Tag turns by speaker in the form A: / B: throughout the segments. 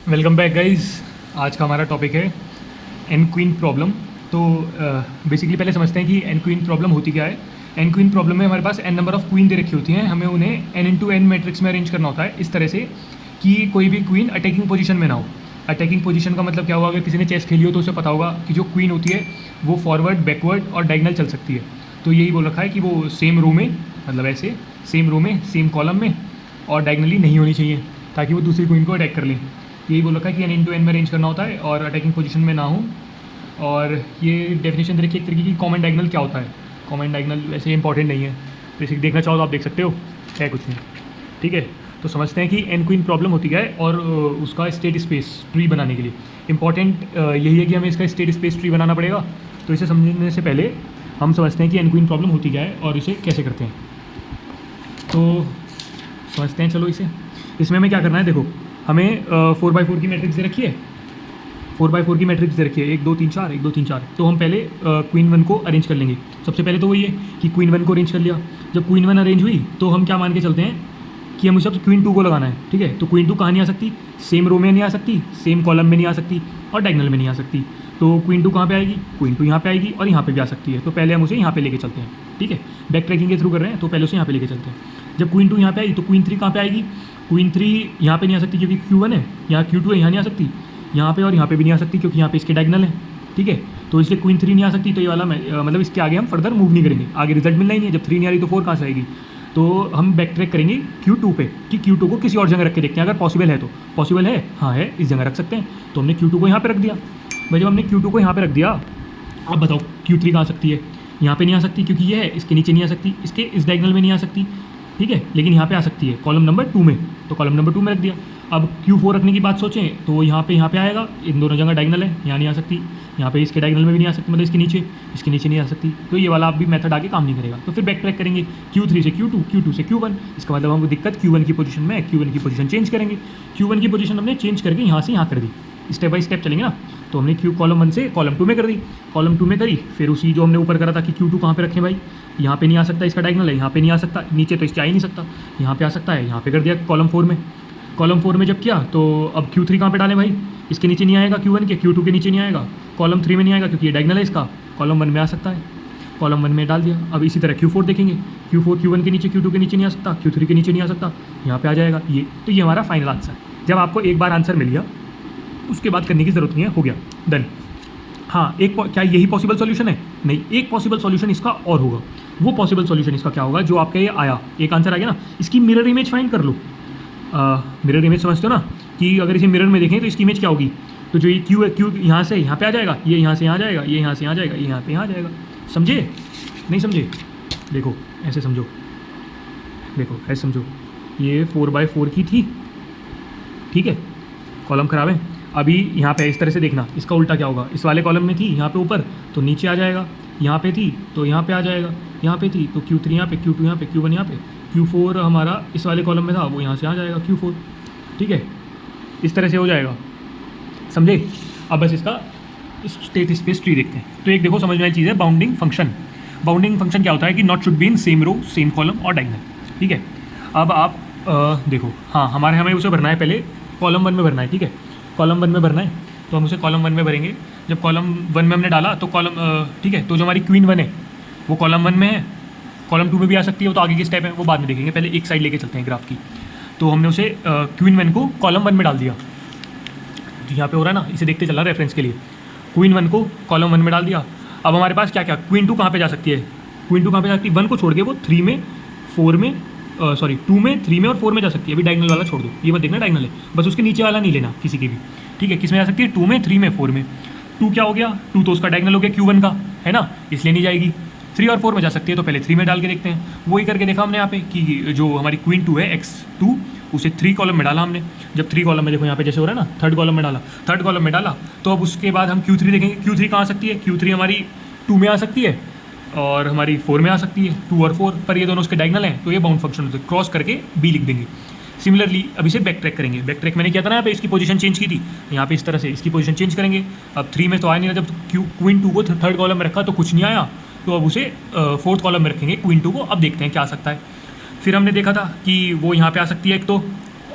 A: Welcome back guys. आज का हमारा टॉपिक है एन क्वीन प्रॉब्लम। तो बेसिकली पहले समझते हैं कि एन क्वीन प्रॉब्लम होती क्या है। एन क्वीन प्रॉब्लम में हमारे पास एन नंबर ऑफ क्वीन दे रखी होती हैं, हमें उन्हें एन इंटू एन मैट्रिक्स में अरेंज करना होता है इस तरह से कि कोई भी क्वीन अटैकिंग पोजीशन में ना हो। अटैकिंग पोजीशन का मतलब क्या हुआ, अगर किसी ने चेस खेली हो तो उसे पता होगा कि जो क्वीन होती है वो फॉरवर्ड, बैकवर्ड और डायगनल चल सकती है। तो यही बोल रखा है कि वो सेम रो में, मतलब ऐसे सेम रो में, सेम कॉलम में और डायगनली नहीं होनी चाहिए ताकि वो दूसरी क्वीन को अटैक कर लें। यही बोल रखा है कि एन इंटू एन में अरेंज करना होता है और अटैकिंग पोजीशन में ना हो। और ये डेफिनेशन दे रखी है एक तरीके की कॉमन डायगनल क्या होता है। कॉमन डायगनल वैसे इंपॉर्टेंट नहीं है, बेसिक देखना चाहो तो आप देख सकते हो, है कुछ नहीं। ठीक है, तो समझते हैं कि एन क्वीन प्रॉब्लम होती क्या है और उसका स्टेट स्पेस ट्री बनाने के लिए इंपॉर्टेंट यही है कि हमें इसका स्टेट स्पेस ट्री बनाना पड़ेगा। तो इसे समझने से पहले हम समझते हैं कि एन क्वीन प्रॉब्लम होती क्या है और इसे कैसे करते हैं। तो समझते हैं, चलो इसे। इसमें हमें क्या करना है, देखो हमें 4x4 की मैट्रिक्स दे रखी है। 4x4 की मैट्रिक्स दे रखी है, 1 2 3 4, 1 2 3 4। तो हम पहले क्वीन वन को अरेंज कर लेंगे। सबसे पहले तो वही है कि क्वीन वन को अरेंज कर लिया। जब क्वीन वन अरेंज हुई तो हम क्या मान के चलते हैं कि हम सब क्वीन टू को लगाना है। ठीक है, तो क्वीन टू कहाँ नहीं आ सकती, सेम रो में नहीं आ सकती, सेम कॉलम में नहीं आ सकती और डायगनल में नहीं आ सकती। तो क्वीन टू कहाँ पे आएगी, क्वीन टू यहाँ पे आएगी और यहाँ पे भी आ सकती है। तो पहले हम उसे यहाँ पे लेके चलते हैं। ठीक है, बैक ट्रैकिंग के थ्रू कर रहे हैं तो पहले उसे यहाँ पे लेके चलते हैं। जब क्वीन टू यहाँ पे आई तो क्वीन थ्री कहाँ पे आएगी, क्वीन थ्री यहाँ पे नहीं आ सकती क्योंकि Q1 है, यहाँ Q2 है, यहाँ नहीं आ सकती, यहाँ पे और यहाँ पे भी नहीं आ सकती क्योंकि यहाँ पे इसके डायगनल है। ठीक है, तो इसलिए क्वीन थ्री नहीं आ सकती। तो ये वाला मतलब इसके आगे हम फर्दर मूव नहीं करेंगे, आगे रिजल्ट मिलना ही नहीं है। जब 3 नहीं आ रही तो 4 कहाँ से आएगी। तो हम बैक ट्रैक करेंगे Q2 पे कि Q2 को किसी और जगह रख के देखते हैं, अगर पॉसिबल है तो। पॉसिबल है, हाँ है, इस जगह रख सकते हैं। तो हमने Q2 को यहाँ पे रख दिया। भाई जब हमने Q2 को यहाँ पे रख दिया, अब बताओ Q3 कहाँ आ सकती है, यहाँ पे नहीं आ सकती क्योंकि ये है, इसके नीचे नहीं आ सकती, इसके इस डायगनल में नहीं आ सकती। ठीक है, लेकिन यहाँ पे आ सकती है कॉलम नंबर 2 में, तो कॉलम नंबर 2 में रख दिया। अब Q4 रखने की बात सोचें तो यहाँ पे आएगा, इन दोनों जगह डायगनल है, यहाँ नहीं आ सकती, यहाँ पे इसके डायगनल में भी नहीं आ सकती, मतलब इसके नीचे नहीं आ सकती। तो ये वाला आप भी मेथड आगे काम नहीं करेगा। तो फिर बैक ट्रैक करेंगे Q3 से Q2, Q2 से Q1। इसका मतलब हमको दिक्कत Q1 की पोजीशन में है, Q1 की पोजीशन चेंज करेंगे। Q1 की पोजीशन हमने चेंज करके यहाँ से यहाँ कर दी, स्टेप बाय स्टेप चलेंगे ना। तो हमने कॉलम 1 से कॉलम 2 में कर दी, कॉलम 2 में करी, फिर उसी जो हमने ऊपर करा था कि Q2 कहाँ पे रखें भाई, यहाँ पे नहीं आ सकता, इसका डायगनल है, यहाँ पे नहीं आ सकता, नीचे तो इसके आ ही नहीं सकता, यहाँ पे आ सकता है, यहाँ पे कर दिया कॉलम 4 में। कॉलम 4 में जब किया तो अब Q3 कहाँ पे डालें भाई, इसके नीचे नहीं आएगा Q1 के, Q2 के नीचे नहीं आएगा, कॉलम 3 में नहीं आएगा क्योंकि ये डायगनल है इसका, कॉलम 1 में आ सकता है, कॉलम 1 में डाल दिया। अब इसी तरह Q4 देखेंगे, Q4 Q1 के नीचे, Q2 के नीचे नहीं आ सकता, Q3 के नीचे नहीं आ सकता, यहाँ पे आ जाएगा ये। तो ये हमारा फाइनल आंसर। जब आपको एक बार आंसर मिल गया उसके बाद करने की ज़रूरत नहीं है, हो गया, डन। हाँ, क्या यही पॉसिबल सॉल्यूशन है? नहीं, एक पॉसिबल सॉल्यूशन इसका और होगा। वो पॉसिबल सॉल्यूशन इसका क्या होगा, जो आपका ये आया, एक आंसर आ गया ना, इसकी मिरर इमेज फाइंड कर लो। मिरर इमेज समझते हो ना, कि अगर इसे मिरर में देखें तो इसकी इमेज क्या होगी। तो जो ये Q यहाँ से यहाँ पे आ जाएगा, ये यहाँ से यहाँ जाएगा, ये यहाँ से यहाँ जाएगा, ये यहाँ पे यहाँ जाएगा। समझे? नहीं समझे? देखो ऐसे समझो, देखो ऐसे समझो, ये 4x4 की थी। ठीक है, कॉलम खराब है। अभी यहाँ पे इस तरह से देखना, इसका उल्टा क्या होगा, इस वाले कॉलम में थी यहाँ पे ऊपर तो नीचे आ जाएगा, यहाँ पे थी तो यहाँ पे आ जाएगा, यहाँ पे थी तो Q3 यहाँ पे, Q2 यहाँ पे, Q1 यहाँ पे, Q4 हमारा इस वाले कॉलम में था, वो यहाँ से आ जाएगा Q4। ठीक है, इस तरह से हो जाएगा, समझे? अब बस इसका स्टेट स्पेस ट्री देखते हैं। तो एक देखो समझ में आई चीज़ है, बाउंडिंग फंक्शन। बाउंडिंग फंक्शन क्या होता है कि not should be in same row, same column और डायगनल। ठीक है, अब आप देखो, हाँ हमें उसे भरना है, पहले कॉलम 1 में भरना है। ठीक है, कॉलम 1 में भरना है तो हम उसे कॉलम 1 में भरेंगे। जब कॉलम 1 में हमने डाला तो कॉलम ठीक है, तो जो हमारी क्वीन 1 है वो कॉलम 1 में है, कॉलम 2 में भी आ सकती है, वो तो आगे की स्टेप है, वो बाद में देखेंगे, पहले एक साइड लेके चलते हैं ग्राफ की। तो हमने उसे क्वीन 1 को कॉलम 1 में डाल दिया, तो यहाँ पे हो रहा है ना, इसे देखते चला रेफरेंस के लिए। क्वीन 1 को कॉलम 1 में डाल दिया। अब हमारे पास क्या क्या, क्वीन 2 कहाँ पे जा सकती है, क्वीन 2 कहाँ पे जा सकती है, 1 को छोड़ के वो 3 में, 4 में, सॉरी 2 में, 3 में और 4 में जा सकती है। अभी डायगनल वाला छोड़ दो, ये मत देखना डायगनल है, बस उसके नीचे वाला नहीं लेना किसी के भी। ठीक है, किस में जा सकती है, 2 में, 3 में, 4 में। 2 क्या हो गया, 2 तो उसका डायगनल हो गया Q1 का, है ना, इसलिए नहीं जाएगी। 3 और 4 में जा सकती है, तो पहले 3 में डाल के देखते हैं। वही करके देखा हमने यहाँ पे कि जो हमारी क्वीन 2 है X2, उसे 3 कॉलम में डाला हमने। जब 3 कॉलम में देखो यहाँ पे जैसे हो रहा है ना, थर्ड कॉलम में डाला, थर्ड कॉलम में डाला, तो अब उसके बाद हम Q3 देखेंगे। Q3 कहाँ आ सकती है, Q3 हमारी 2 में आ सकती है और हमारी 4 में आ सकती है, 2 और 4, पर ये दोनों उसके डायगनल हैं, तो ये बाउंड फंक्शन होते हैं, क्रॉस करके B लिख देंगे। सिमिलरली अब इसे बैक ट्रैक करेंगे। बैक ट्रैक मैंने किया था ना, यहाँ पे इसकी पोजीशन चेंज की थी, यहाँ पे इस तरह से इसकी पोजीशन चेंज करेंगे। अब 3 में तो आया नहीं रहा, जब क्वीन 2 को थर्ड कॉलम में रखा तो कुछ नहीं आया, तो अब उसे 4th कॉलम में रखेंगे क्वीन 2 को। अब देखते हैं क्या आ सकता है। फिर हमने देखा था कि वो यहाँ पे आ सकती है, एक तो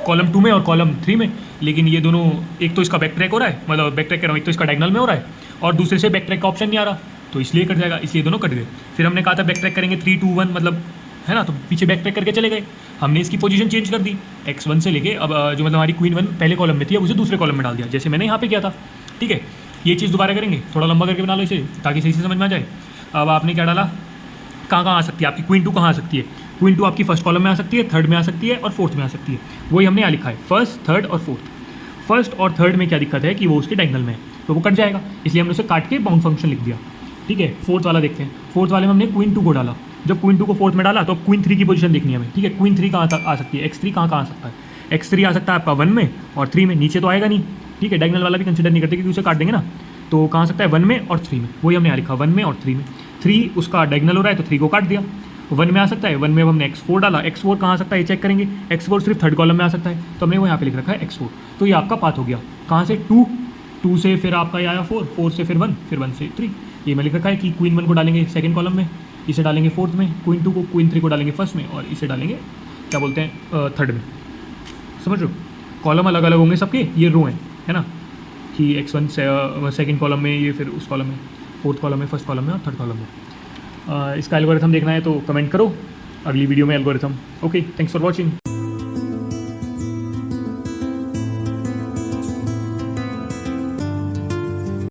A: कॉलम 2 में और कॉलम 3 में, लेकिन ये दोनों, एक तो इसका बैक ट्रैक हो रहा है, मतलब बैक ट्रैक कर रहा हूँ, एक तो इसका डायगोनल में हो रहा है और दूसरे से बैक ट्रैक का ऑप्शन नहीं आ रहा, तो इसलिए कट जाएगा, इसलिए दोनों कट गए। फिर हमने कहा था बैक ट्रैक करेंगे 3 2 1 मतलब, है ना, तो पीछे बैक ट्रैक करके चले गए, हमने इसकी पोजीशन चेंज कर दी x1 से लेके, अब जो मतलब हमारी क्वीन 1 पहले कॉलम में थी अब उसे दूसरे कॉलम में डाल दिया, जैसे मैंने यहाँ पे किया था। ठीक है, ये चीज़ दोबारा करेंगे, थोड़ा लंबा करके बना लो इसे ताकि सही से समझ में आ जाए। अब आपने क्या डाला, कहाँ कहाँ आ सकती है आपकी क्वीन 2, कहाँ आ सकती है क्वीन 2 आपकी फर्स्ट कॉलम में आ सकती है, थर्ड में आ सकती है और फोर्थ में आ सकती है, वही हमने यहाँ लिखा है, फर्स्ट थर्ड और फोर्थ। फर्स्ट और थर्ड में क्या दिक्कत है कि वो उसके डायगोनल में है, तो वो कट जाएगा, इसलिए हमने उसे काट के बाउंड फंक्शन लिख दिया। ठीक है, फोर्थ वाला देखते हैं, फोर्थ वाले में हमने क्वीन 2 को डाला, जब क्वीन 2 को फोर्थ में डाला तो अब क्वीन 3 की पोजीशन देखनी है हमें। ठीक है, क्वीन 3 कहाँ तक आ सकती है, x3 कहाँ कहाँ आ सकता है, x3 आ सकता है आपका 1 में और 3 में, नीचे तो आएगा नहीं। ठीक है, डायगोनल वाला भी कंसिडर नहीं करते क्योंकि उसे काट देंगे ना, तो कहाँ आ सकता है 1 में और 3 में, वही हमने यहाँ लिखा 1 में और 3 में। 3 उसका डायगोनल हो रहा है तो 3 को काट दिया, 1 में आ सकता है, 1 में अब हमने x4 डाला, x4 कहाँ आ सकता है ये चेक करेंगे, x4 सिर्फ थर्ड कॉलम में आ सकता है, तो हमने वो यहाँ पे लिख रखा है x4, तो ये आपका पाथ हो गया, कहाँ से 2 से फिर आपका ये आया 4 से फिर 1, फिर 1 से 3, ये मैं लिख रखा है कि क्वीन 1 को डालेंगे सेकंड कॉलम में, इसे डालेंगे फोर्थ में, क्वीन 2 को, क्वीन 3 को डालेंगे फर्स्ट में और इसे डालेंगे क्या बोलते हैं थर्ड में। समझ रहे हो, कॉलम अलग अलग होंगे सबके, ये रो है ना, कि x1 सेकंड कॉलम में, ये फिर उस कॉलम में, फोर्थ कॉलम में, फर्स्ट कॉलम में और थर्ड कॉलम में। इसका एल्गोरिथम देखना है तो कमेंट करो, अगली वीडियो में algorithm. Okay, thanks for watching.